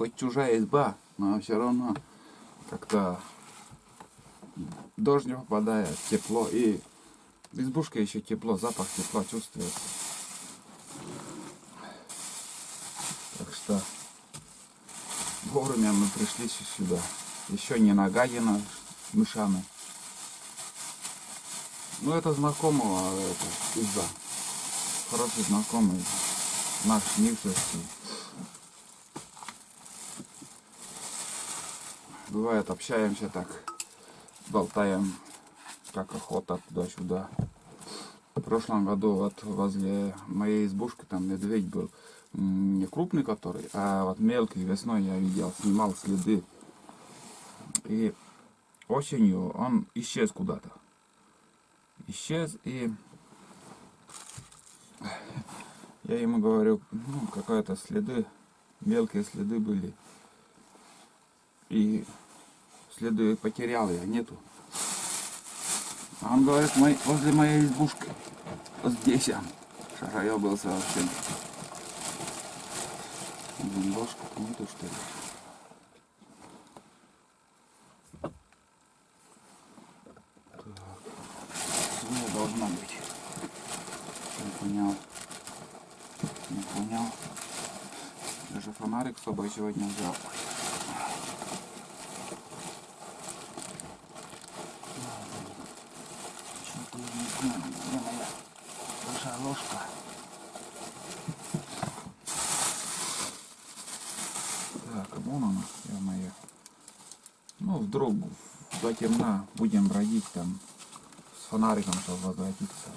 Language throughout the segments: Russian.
хоть чужая изба, но все равно как-то дождь не попадает, тепло. И в избушке еще тепло, запах тепла чувствуется. Так что вовремя мы пришли сюда. Еще не на гадина мышаны. Ну это знакомого, это изба. Хороший знакомый, наш Нившевский. Бывает, общаемся так, болтаем, как охота туда-сюда. В прошлом году вот возле моей избушки там медведь был. Не крупный который, а вот мелкий весной я видел, снимал следы. И осенью он исчез куда-то. Исчез, и я ему говорю, ну, какие-то следы, мелкие следы были. И следы потерял я, нету. А он говорит, возле моей избушки, вот здесь он, шароебился вообще. Ложку нету, что ли? Так, свое должно быть. Не понял. Не понял. Даже фонарик с собой сегодня взял. Что-то я не знаю, где моя большая ложка. Так, вон она, ё-моё. Ну, вдруг до темна будем бродить там с фонариком, чтобы возвратиться.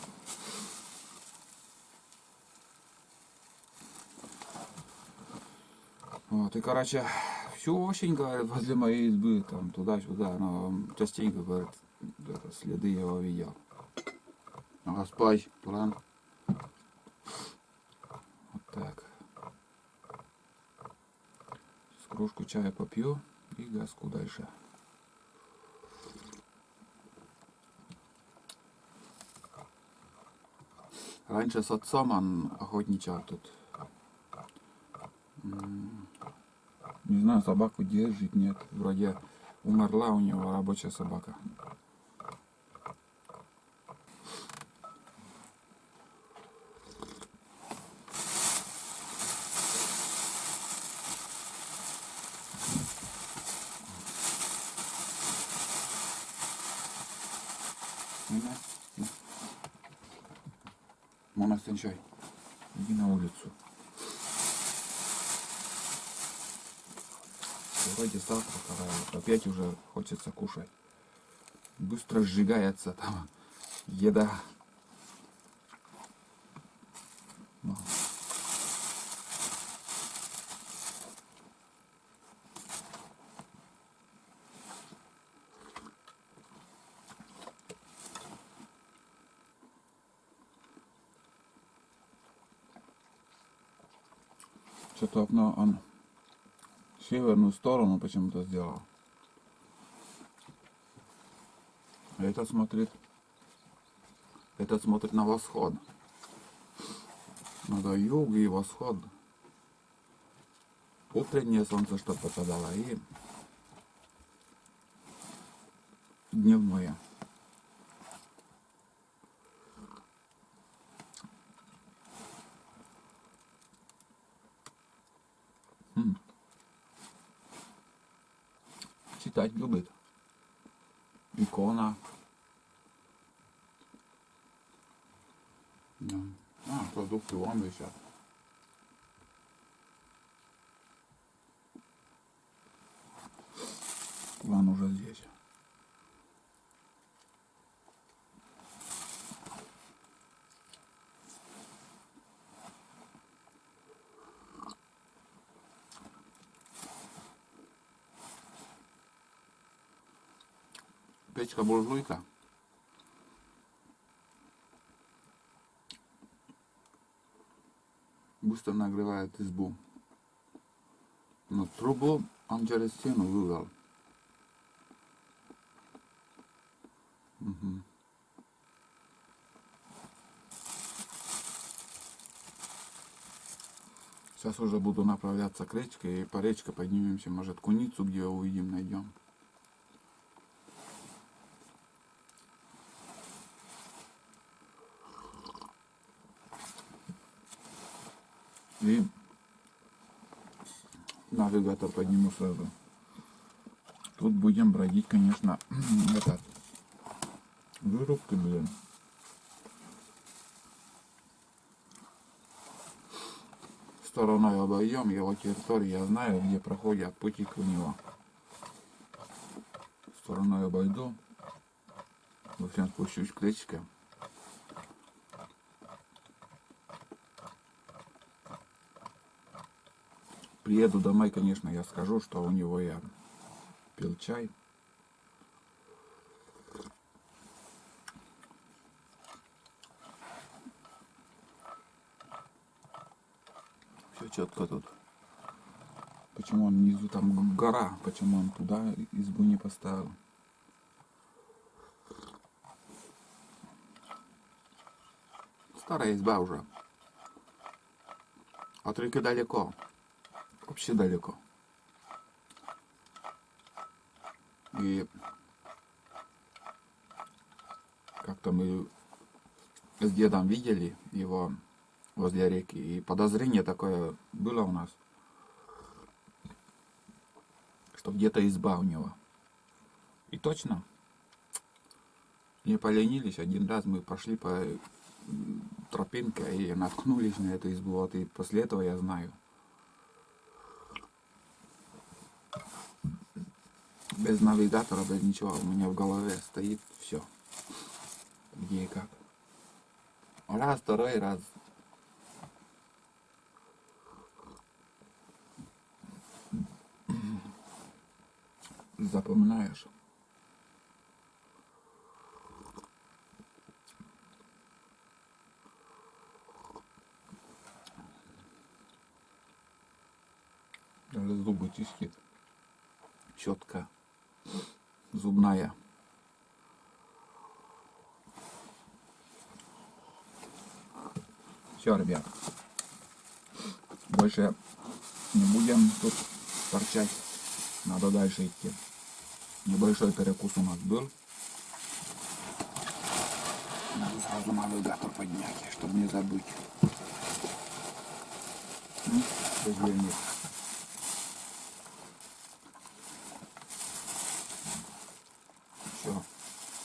Вот, и, короче, всю осень, говорит, возле моей избы, там, туда-сюда, но частенько, говорит, следы его видел. Ага, спать, план. Вот так. С кружку чая попью и газку дальше. Раньше с отцом он охотничал тут. Не знаю, собаку держит, нет. Вроде умерла у него рабочая собака. Мама, станчай. Иди на улицу. Вроде завтракала, опять уже хочется кушать. Быстро сжигается там еда. Ну. Что-то окно он в северную сторону почему-то сделал. А этот смотрит на восход. Надо юг и восход. Утреннее солнце что попадало и дневное. Читать любит. Икона. Да. А, продукты вон висят. Вон уже здесь. Печка-буржуйка. Быстро нагревает избу. Но трубу он через стену вывел. Угу. Сейчас уже буду направляться к речке, и по речке поднимемся, может, куницу где увидим, найдем. И навигатор подниму сразу. Тут будем бродить, конечно, этот, вырубки, блин. Стороной обойдем его территорию, я знаю, где проходят пути к него. Стороной обойду, в общем, спущусь к речке. Приеду домой, конечно, я скажу, что у него я пил чай. Все четко тут. Почему он внизу там гора, почему он туда избу не поставил? Старая изба уже. От реки далеко. Вообще далеко. И как-то мы с дедом видели его возле реки. И подозрение такое было у нас, что где-то изба у него. И точно, не поленились. Один раз мы пошли по тропинке и наткнулись на эту избу. Вот и после этого я знаю. Без навигатора, без ничего. У меня в голове стоит все. Где и как. Раз, второй раз. Запоминаешь. Даже зубы чистит. Щетка зубная. Все, ребят. Больше не будем тут торчать. Надо дальше идти. Небольшой перекус у нас был. Надо сразу навигатор поднять, чтобы не забыть. Развернуть. Все,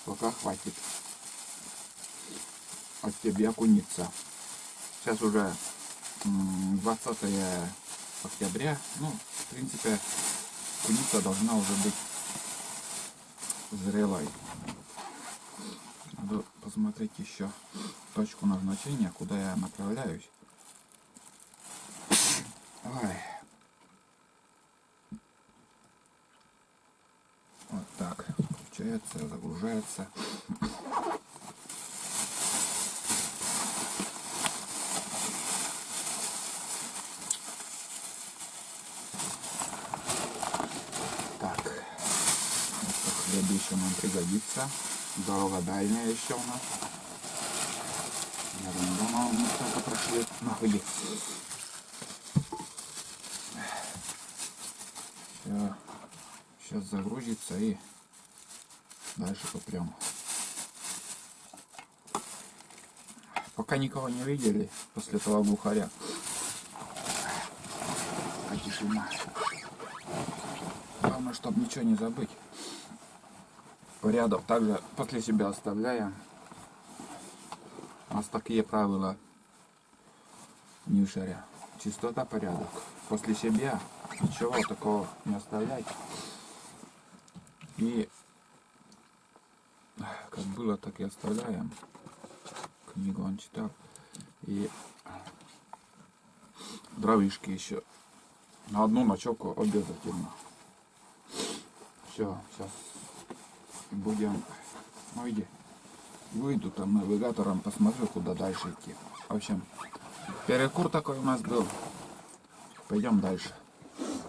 пока хватит от тебя куница. Сейчас уже 20 октября. Ну, в принципе, куница должна уже быть зрелой. Надо посмотреть еще точку назначения, куда я направляюсь. Ой. Вот так. Включается, загружается. Так. Вот хлеб еще нам пригодится. Дорога дальняя еще у нас. Рядом дома мы только прошли. Находи. Все. Сейчас загрузится и дальше попрем. Пока никого не видели после того глухаря. Тишина. Главное, чтобы ничего не забыть. Порядок также после себя оставляем. У нас такие правила не шаря. Чистота, порядок. После себя ничего такого не оставлять. И как было, так и оставляем. Книгу он читал. И дровишки еще. На одну ночевку обязательно. Все, сейчас будем. Ну иди. Выйду там навигатором, посмотрю, куда дальше идти. В общем, перекур такой у нас был. Пойдем дальше.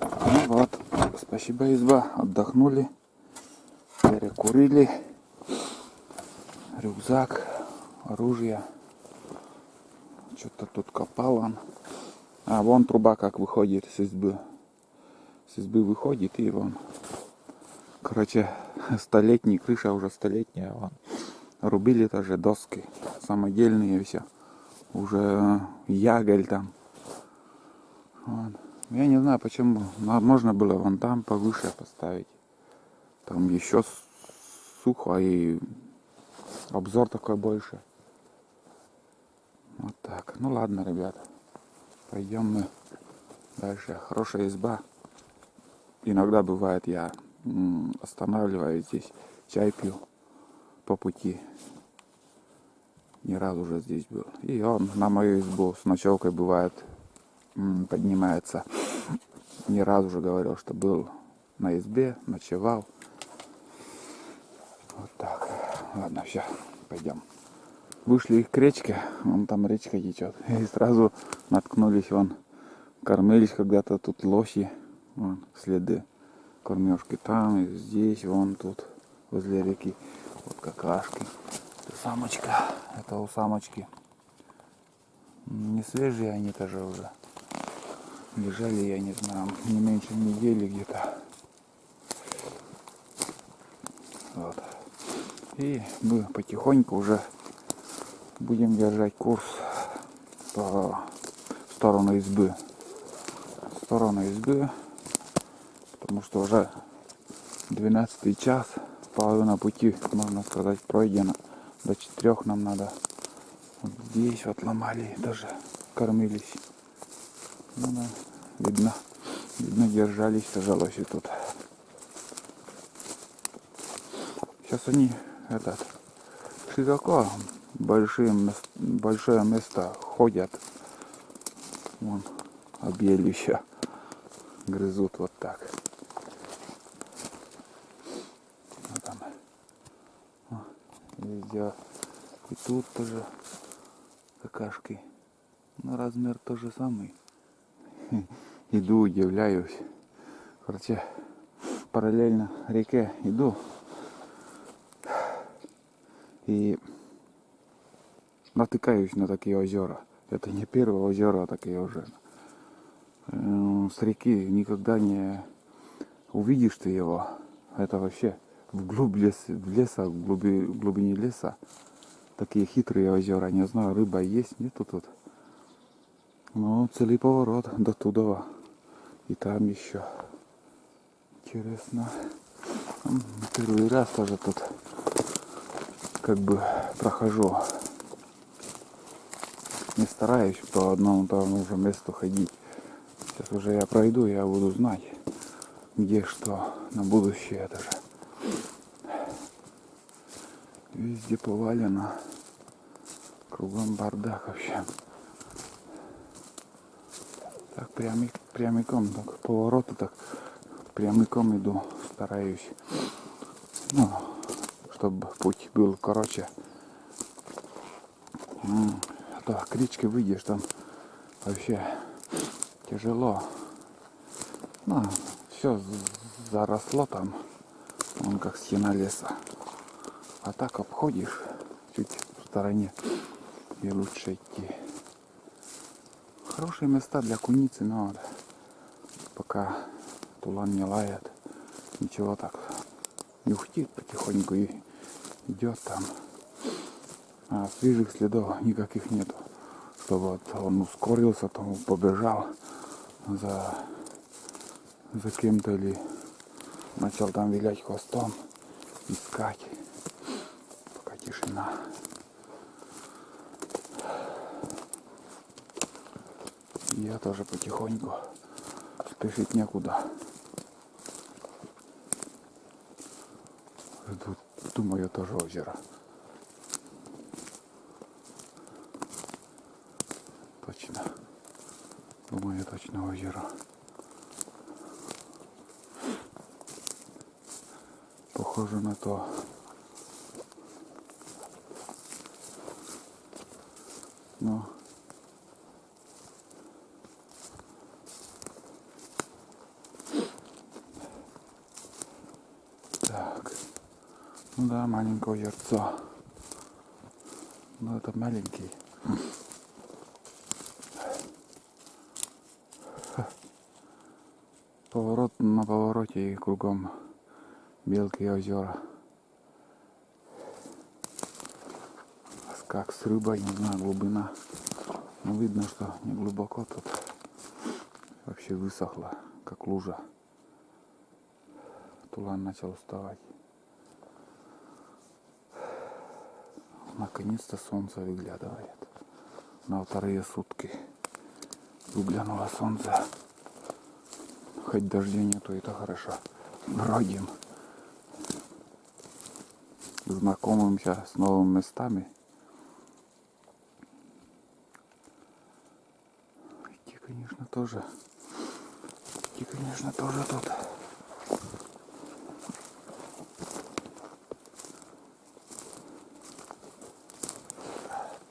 Ну вот, спасибо, изба. Отдохнули. Перекурили. Рюкзак, оружие. Что-то тут копал он. А вон труба как выходит с избы. С избы выходит и вон. Короче, столетний, крыша уже столетняя. Вон. Рубили тоже доски. Самодельные все. Уже яголь там. Вон. Я не знаю почему. Можно было вон там повыше поставить. Там еще сухо и обзор такой больше. Вот так. Ну ладно, ребята. Пойдем мы дальше. Хорошая изба. Иногда бывает, я останавливаюсь здесь, чай пью по пути. Ни разу уже здесь был. И он на мою избу с ночевкой бывает поднимается. Не раз уже говорил, что был на избе, ночевал. Вот так. Ладно, все, пойдем. Вышли к речке, вон там речка течет. И сразу наткнулись, вон, кормились когда-то тут лоси. Вон, следы кормежки там, и здесь, вон тут, возле реки. Вот какашки. Это самочка, это у самочки. Не свежие они тоже уже. Лежали, я не знаю, не меньше недели где-то. Вот. И мы потихоньку уже будем держать курс в сторону избы. В сторону избы, потому что уже 12 час, половина пути, можно сказать, пройдена. До 4 нам надо. Вот здесь вот ломали, даже кормились. Ну да, видно держались, тяжело все тут. Сейчас они широко, большое место ходят. Вон, объелища грызут вот так. Вот там. Везде. И тут тоже какашки. Но размер тот же самый. Иду, удивляюсь. Короче, параллельно реке иду. И натыкаюсь на такие озера. Это не первое озеро, такие уже. С реки никогда не увидишь ты его. Это вообще в глубине леса. Такие хитрые озера. Не знаю, рыба есть, нету тут. Ну, целый поворот до туда. И там еще. Интересно. Первый раз тоже тут как бы прохожу. Не стараюсь по одному тому же месту ходить. Сейчас уже я пройду, я буду знать, где что на будущее даже. Везде повалено. Кругом бардак вообще. Так прямиком, так повороты так прямиком иду, стараюсь. Ну, чтобы путь был короче. А то к речке выйдешь, там вообще тяжело. Ну, все заросло там, он как стена леса. А так обходишь чуть в стороне и лучше идти. Хорошие места для куницы, но пока тулан не лает, ничего так юхтит потихоньку и идет там. А свежих следов никаких нету. Чтобы вот он ускорился, там побежал за кем-то или начал там вилять хвостом, искать. Пока тишина. И я тоже потихоньку, спешить некуда. Тут, думаю, тоже озеро. Точно. Думаю, точно озеро. Похоже на то. Но так. Ну да, маленькое озерцо. Но это маленький. Поворот на повороте и кругом мелкие озера. Как с рыбой, не знаю, глубина. Но видно, что не глубоко тут. Вообще высохло, как лужа. Тулан начал уставать. Наконец-то солнце выглядывает. На вторые сутки выглянуло солнце. Хоть дождя нету, это хорошо. Бродим. Знакомимся с новыми местами. Идти, конечно, тоже тут.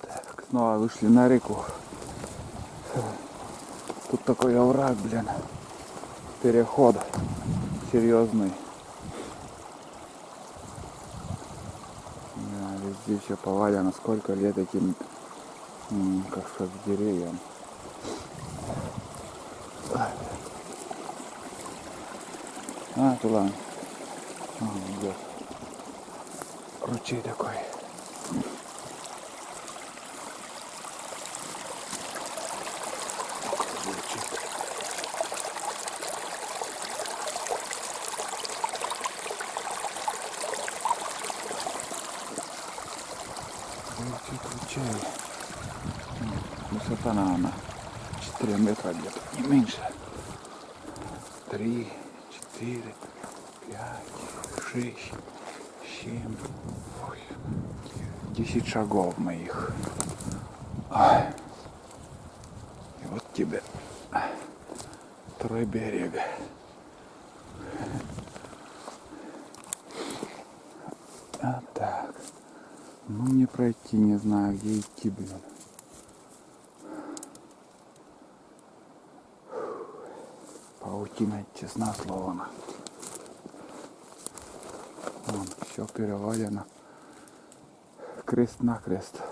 Так, снова вышли на реку. Тут такой овраг, блин. Переход серьезный. Да, везде все повалено. Сколько лет этим, как сказать, деревьям. Туда. Идет. Ручей такой. Ручей. Высота, наверное, 4 метра где-то, не меньше. 3, 4, 5, 6, 7, 10 шагов моих. И вот тебе второй берег. А так. Ну мне пройти, не знаю, где идти, блин. Паутина, честно словно. Вон, все перевалено. Крест-накрест.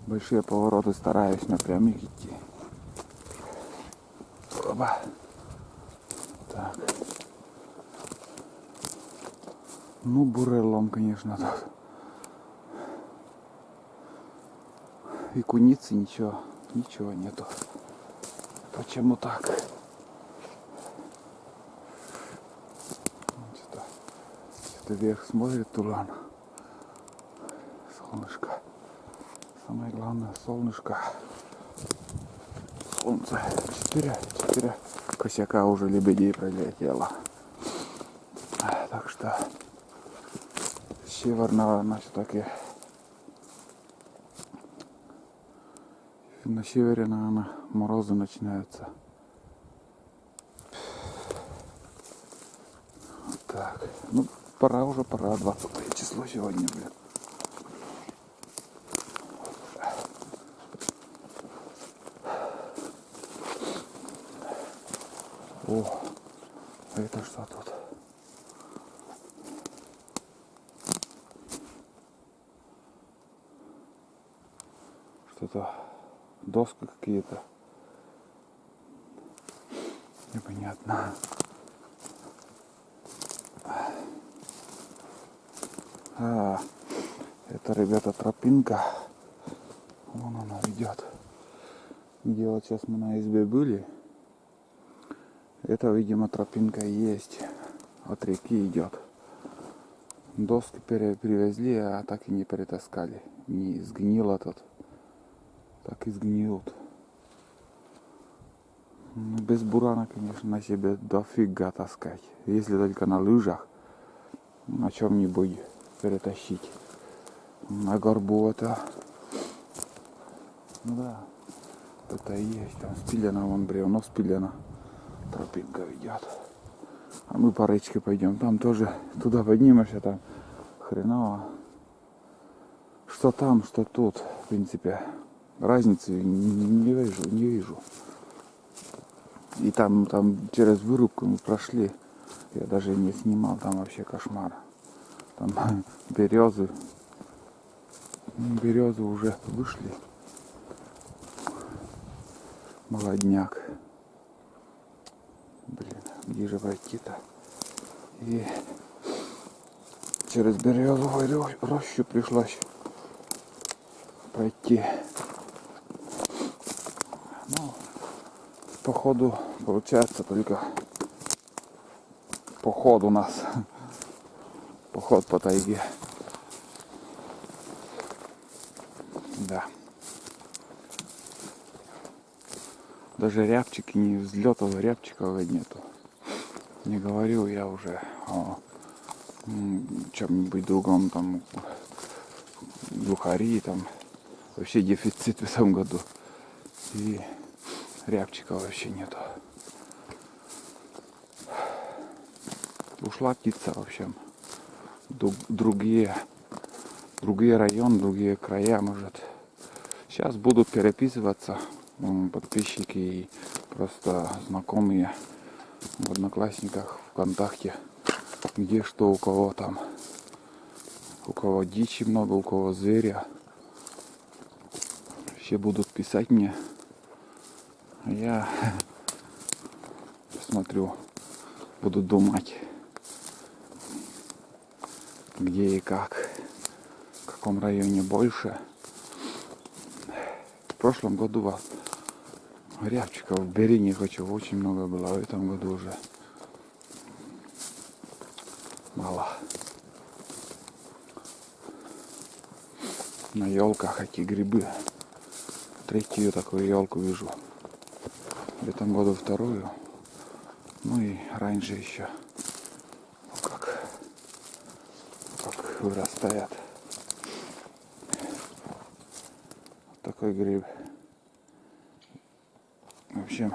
Большие повороты стараюсь напрямик идти. Оба. Так. Ну, бурелом, конечно, тут. И куницы ничего нету. Почему так? Что-то вверх смотрит Тулан. Солнышко. Самое главное, солнышко. Солнце. 4 косяка уже лебедей пролетело. Так что север, наверное, все-таки на севере, наверное, морозы начинаются. Вот так. Ну, пора, 20 число сегодня, блин. О, это что тут? Что-то, доски какие-то. Непонятно. Это, ребята, тропинка. Вон она ведет. Где вот сейчас мы на избе были. Это, видимо, тропинка есть. От реки идет. Доски привезли, а так и не перетаскали. Не сгнило тут. Так и сгниют. Без бурана, конечно, на себе дофига таскать. Если только на лыжах, на чем-нибудь перетащить. На горбу это, ну да, это и есть. Там спилено, вон бревно спилено. Тропинка идет. А мы по речке пойдем. Там тоже, туда поднимешься, там хреново. Что там, что тут, в принципе, разницы не вижу. И там через вырубку мы прошли. Я даже не снимал, там вообще кошмар. Там березы. Березы уже вышли. Молодняк. Блин, где же пройти-то? И через березовую рощу пришлось пройти. Ну, походу получается только поход у нас. Поход по тайге. Да. Даже рябчики, не взлетов рябчиков нету. Не говорю я уже о чем-нибудь другом, там, глухари, там, вообще дефицит в этом году. И рябчика вообще нету. Ушла птица, в общем. Другие районы, другие края, может. Сейчас будут переписываться подписчики и просто знакомые в Одноклассниках, ВКонтакте, где что у кого там. У кого дичи много, у кого зверя. Все будут писать мне. А я смотрю, буду думать, где и как, в каком районе больше. В прошлом году рябчиков в Беренихачев очень много было, а в этом году уже мало. На елках эти грибы. Третью такую елку вижу. В этом году вторую. Ну и раньше еще. Как вырастает. Такой гриб. В общем,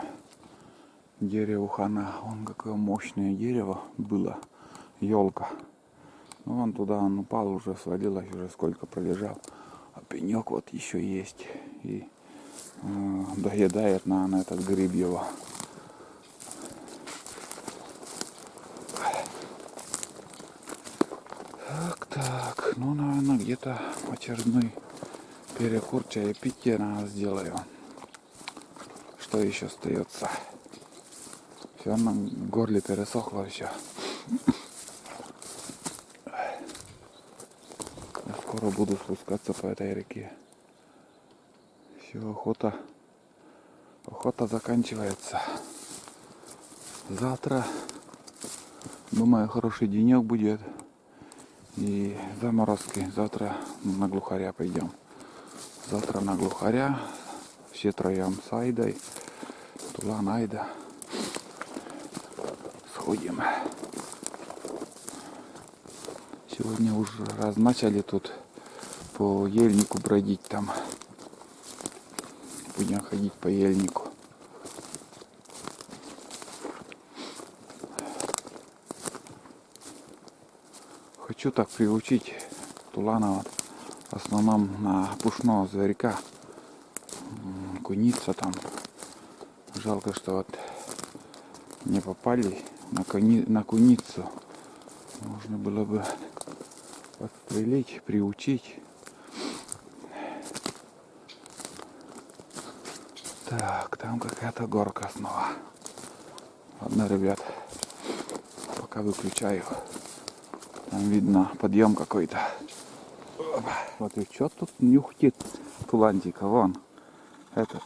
дерево хана. Вон какое мощное дерево было. Елка. Ну вон туда он упал, уже свалилось, уже сколько пролежал. А пенек вот еще есть. И доедает на этот гриб его. Так, ну, наверное, где-то очередной перекур чаепития надо сделаю. Что еще остается? Все равно в горле пересохло все. Я скоро буду спускаться по этой реке. Все, охота заканчивается. Завтра, думаю, хороший денек будет. И заморозки. Завтра на глухаря пойдем. Завтра на глухаря. Все троем с Айдой. Тулан, Айда. Сходим. Сегодня уже раз начали тут по ельнику бродить там. Будем ходить по ельнику. Хочу так приучить Тулана в основном на пушного зверька. Куница там. Жалко, что вот не попали на куницу. Можно было бы подстрелить, приучить. Так, там какая-то горка снова. Ладно, ребят, пока выключаю. Там видно подъем какой-то. Смотри, что тут нюхтит Тулантика, вон. Этот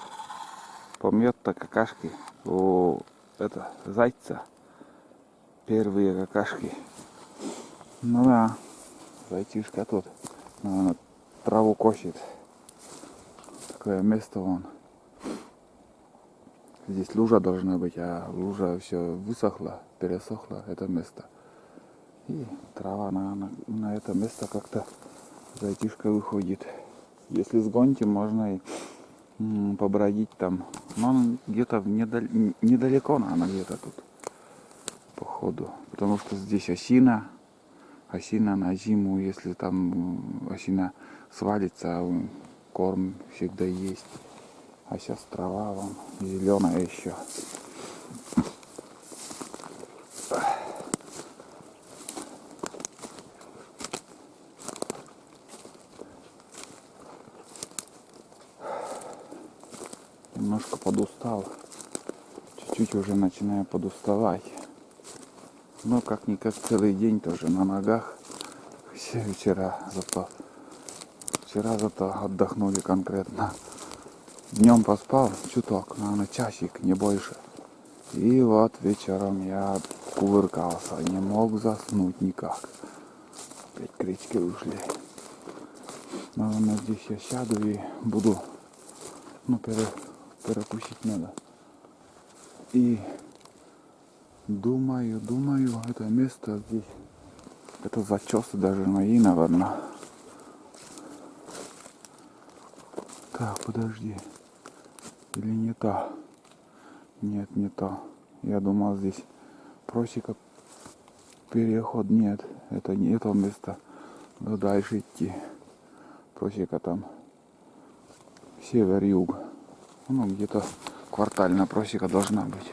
помет-то какашки у зайца. Первые какашки. Ну да, зайчишка тут, наверное, траву косит. Такое место вон. Здесь лужа должна быть, а лужа все высохла, пересохла, это место. И трава на это место как-то зайчишка выходит. Если сгоните, можно и побродить там. Но она где-то недалеко, она где-то тут, походу. Потому что здесь осина на зиму, если там осина свалится, корм всегда есть. А сейчас трава вон зеленая еще. немножко подустал. Чуть-чуть уже начинаю подуставать. Но как-никак целый день тоже на ногах. Вчера зато отдохнули конкретно. Днем поспал чуток, наверное, часик, не больше. И вот вечером я кувыркался, не мог заснуть никак. Опять крички ушли. Наверное, здесь я сяду и буду, перекусить надо. И думаю, это место здесь, это зачесы даже мои, наверное. Так, подожди. Или не то? Нет, не то. Я думал, здесь просека переход. Нет, это не это место. Но дальше идти. Просека там север-юг. Ну, где-то квартальная просека должна быть.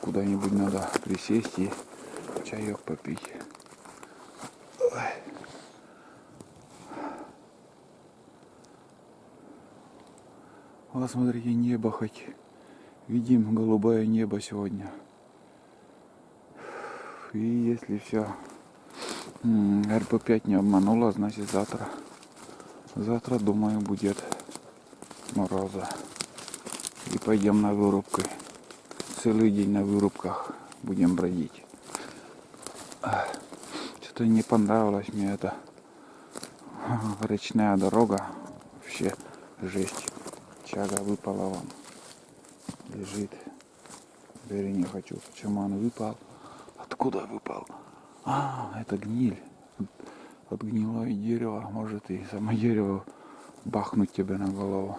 Куда-нибудь надо присесть и чаек попить. Вот смотрите, небо хоть. Видим голубое небо сегодня. И если все РП5 не обманула, значит завтра, думаю, будет мороза. И пойдем на вырубку. Целый день на вырубках будем бродить. Что-то не понравилось мне эта речная дорога. Вообще жесть. Чага выпала вон. Лежит. Бери не хочу. Почему он выпал? Откуда выпал? Это гниль. От гнилое дерево. Может и само дерево бахнуть тебе на голову.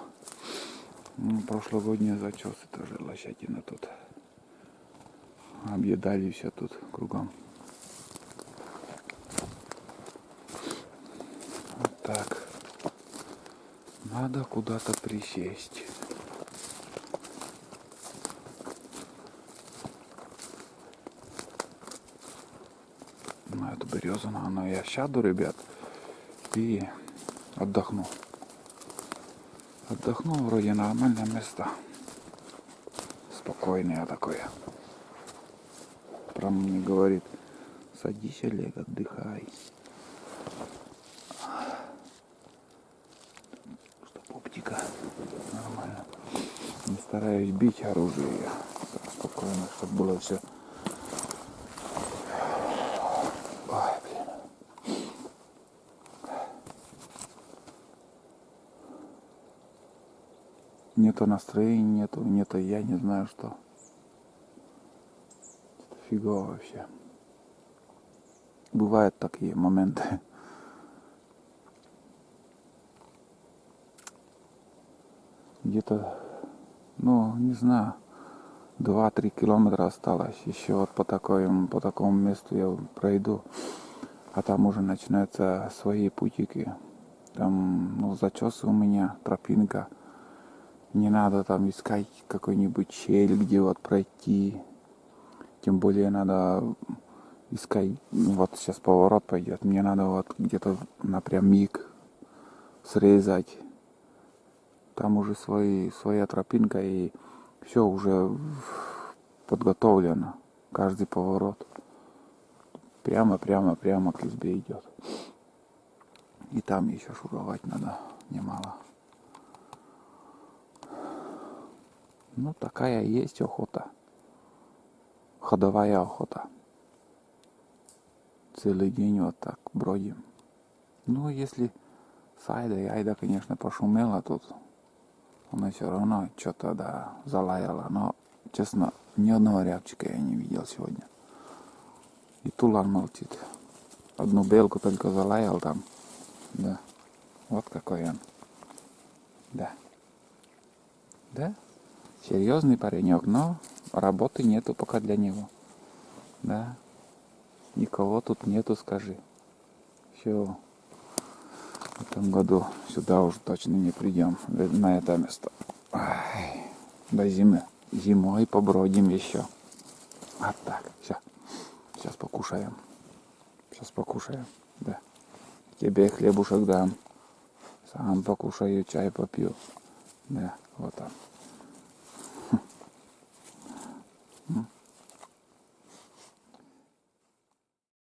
Прошлогодние зачесы тоже лосятина тут. Объедали все тут кругом. Вот так. Надо куда-то присесть. На эту березу, но я сяду, ребят, и отдохну. Отдохну, вроде нормальное место. Спокойное такое. Прям мне говорит, садись, Олег, отдыхай. Чтоб оптика нормально. Не стараюсь бить оружие. Спокойно, чтобы было все. Ой, блин. Нету настроения, нету, я не знаю что. Фигово вообще. Бывают такие моменты. Где-то, не знаю, 2-3 километра осталось. Еще вот по такому месту я пройду. А там уже начинаются свои путики. Там, зачесы у меня, тропинка. Не надо там искать какой-нибудь щель, где вот пройти. Тем более надо искать, вот сейчас поворот пойдет. Мне надо вот где-то напрямик срезать. Там уже своя тропинка и все уже подготовлено. Каждый поворот. Прямо к избе идет. И там еще шуровать надо немало. Такая есть охота. Ходовая охота. Целый день вот так бродим. Если с Айда, конечно, пошумела тут. Она все равно что-то, залаяла. Но, честно, ни одного рябчика я не видел сегодня. И тулан молчит. Одну белку только залаял там. Да. Вот какой он. Да. Да? Серьезный паренек, но работы нету пока для него. Да. Никого тут нету, скажи. Все. В этом году сюда уже точно не придем. На это место. До зимы. Зимой побродим еще. А так, все. Сейчас покушаем. Да. Тебе хлебушек дам. Сам покушаю, чай попью. Да, вот там.